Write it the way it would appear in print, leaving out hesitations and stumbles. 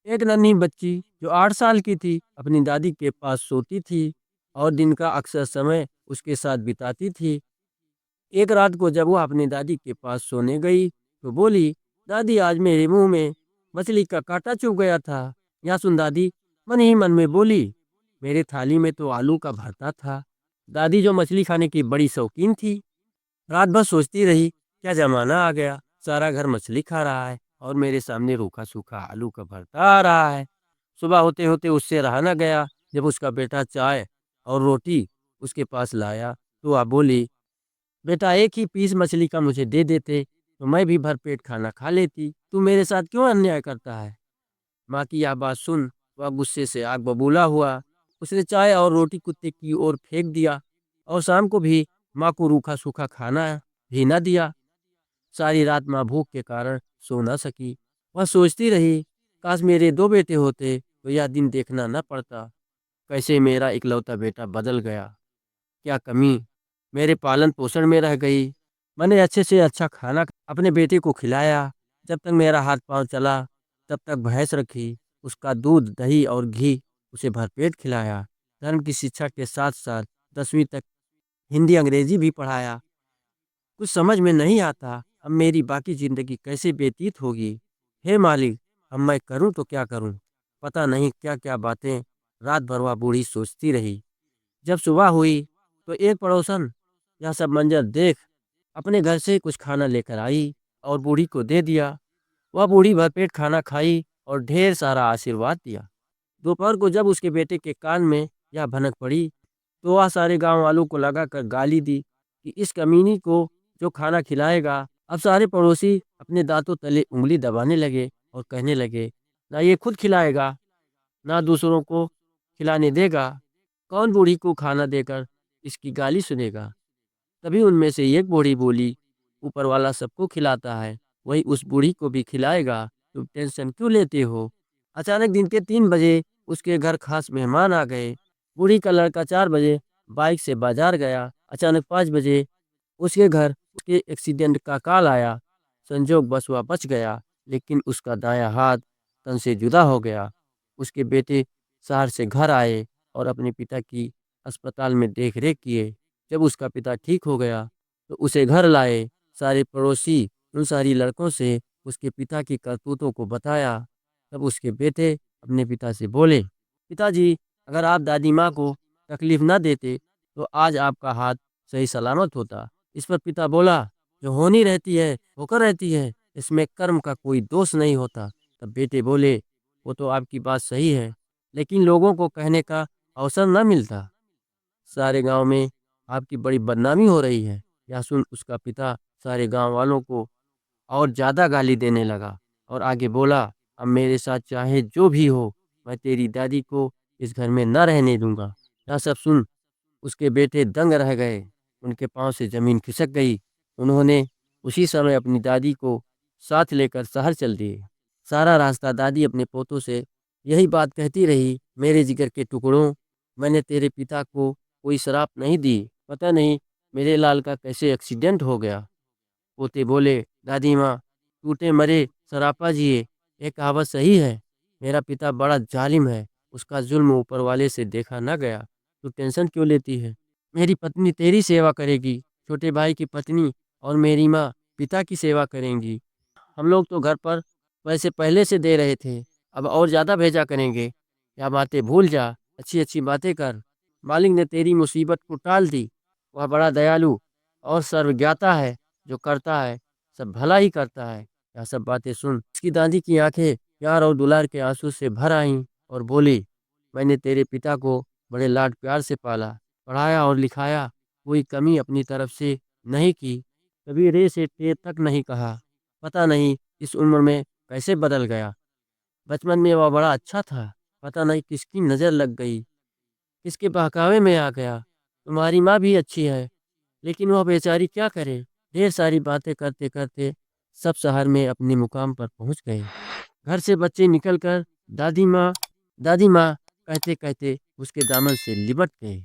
एक नन्ही बच्ची जो 8 साल की थी अपनी दादी के पास सोती थी और दिन का अक्सर समय उसके साथ बिताती थी। एक रात को जब वह अपनी दादी के पास सोने गई तो बोली, दादी आज मेरे मुंह में मछली का कांटा चुभ गया था। यहाँ सुन दादी मन ही मन में बोली, मेरे थाली में तो आलू का भरता था। दादी जो मछली खाने की बड़ी शौकीन थी, रात भर सोचती रही, क्या जमाना आ गया, सारा घर मछली खा रहा है और मेरे सामने रूखा सूखा आलू का भरता आ रहा है। सुबह होते होते उससे रहा न गया। जब उसका बेटा चाय और रोटी उसके पास लाया तो वह बोली, बेटा एक ही पीस मछली का मुझे दे देते तो मैं भी भरपेट खाना खा लेती, तू मेरे साथ क्यों अन्याय करता है। माँ की यह बात सुन वह गुस्से से आग बबूला हुआ। उसने चाय और रोटी कुत्ते की ओर फेंक दिया और शाम को भी माँ को रूखा सूखा खाना भी न दिया। सारी रात माँ भूख के कारण सो न सकी। वह सोचती रही, काश मेरे 2 बेटे होते तो यह दिन देखना न पड़ता। कैसे मेरा इकलौता बेटा बदल गया, क्या कमी मेरे पालन पोषण में रह गई। मैंने अच्छे से अच्छा खाना अपने बेटे को खिलाया। जब तक मेरा हाथ पांव चला तब तक भैंस रखी, उसका दूध दही और घी उसे भरपेट खिलाया। धर्म की शिक्षा के साथ साथ 10वीं तक हिंदी अंग्रेजी भी पढ़ाया। कुछ समझ में नहीं आता अब मेरी बाकी ज़िंदगी कैसे व्यतीत होगी। हे मालिक, अब मैं करूं तो क्या करूं। पता नहीं क्या क्या बातें रात भर वह बूढ़ी सोचती रही। जब सुबह हुई तो एक पड़ोसन यह सब मंजर देख अपने घर से कुछ खाना लेकर आई और बूढ़ी को दे दिया। वह बूढ़ी भरपेट खाना खाई और ढेर सारा आशीर्वाद दिया। दोपहर को जब उसके बेटे के कान में यह भनक पड़ी तो वह सारे गांव वालों को लगाकर गाली दी कि इस कमीनी को जो खाना खिलाएगा। अब सारे पड़ोसी अपने दांतों तले उंगली दबाने लगे और कहने लगे, ना ये खुद खिलाएगा ना दूसरों को खिलाने देगा, कौन बूढ़ी को खाना देकर इसकी गाली सुनेगा। तभी उनमें से एक बूढ़ी बोली, ऊपर वाला सबको खिलाता है, वही उस बूढ़ी को भी खिलाएगा, तुम टेंशन क्यों लेते हो। अचानक दिन के 3 बजे उसके घर खास मेहमान आ गए। बूढ़ी का लड़का 4 बजे बाइक से बाजार गया। अचानक 5 बजे उसके घर उसके एक्सीडेंट का कॉल आया। संजोग बस वह बच गया, लेकिन उसका दायां हाथ तन से जुदा हो गया। उसके बेटे शहर से घर आए और अपने पिता की अस्पताल में देख रेख किए। जब उसका पिता ठीक हो गया तो उसे घर लाए। सारे पड़ोसी उन सारी लड़कों से उसके पिता की करतूतों को बताया। तब उसके बेटे अपने पिता से बोले, पिताजी अगर आप दादी माँ को तकलीफ न देते तो आज आपका हाथ सही सलामत होता। इस पर पिता बोला, जो होनी रहती है होकर रहती है, इसमें कर्म का कोई दोष नहीं होता। तब बेटे बोले, वो तो आपकी बात सही है, लेकिन लोगों को कहने का अवसर न मिलता। सारे गांव में आपकी बड़ी बदनामी हो रही है। यह सुन उसका पिता सारे गांव वालों को और ज़्यादा गाली देने लगा और आगे बोला, अब मेरे साथ चाहे जो भी हो, मैं तेरी दादी को इस घर में न रहने दूंगा। यह सब सुन उसके बेटे दंग रह गए। उनके पांव से जमीन खिसक गई। उन्होंने उसी समय अपनी दादी को साथ लेकर शहर चल दिए। सारा रास्ता दादी अपने पोतों से यही बात कहती रही, मेरे जिगर के टुकड़ों, मैंने तेरे पिता को कोई शराप नहीं दी। पता नहीं मेरे लाल का कैसे एक्सीडेंट हो गया। पोते बोले, दादी माँ, टूटे मरे सरापा जिए, ये कहावत सही है। मेरा पिता बड़ा जालिम है, उसका जुल्म ऊपर वाले से देखा न गया। तू टेंशन क्यों लेती है। मेरी पत्नी तेरी सेवा करेगी, छोटे भाई की पत्नी और मेरी माँ पिता की सेवा करेंगी। हम लोग तो घर पर पैसे पहले से दे रहे थे, अब और ज़्यादा भेजा करेंगे। या बातें भूल जा, अच्छी अच्छी बातें कर। मालिक ने तेरी मुसीबत को टाल दी। वह बड़ा दयालु और सर्वज्ञाता है, जो करता है सब भला ही करता है। यह सब बातें सुन उसकी दादी की आंखें प्यार और दुलार के आंसू से भर आईं और बोली, मैंने तेरे पिता को बड़े लाड प्यार से पाला, पढ़ाया और लिखाया, कोई कमी अपनी तरफ से नहीं की, कभी रे से टे तक नहीं कहा। पता नहीं इस उम्र में कैसे बदल गया। बचपन में वह बड़ा अच्छा था, पता नहीं किसकी नज़र लग गई, किसके बहकावे में आ गया। तुम्हारी माँ भी अच्छी है, लेकिन वह बेचारी क्या करे। ढेर सारी बातें करते करते सब शहर में अपने मुकाम पर पहुंच गए। घर से बच्चे निकलकर दादी माँ कहते कहते उसके दामन से लिपट गए।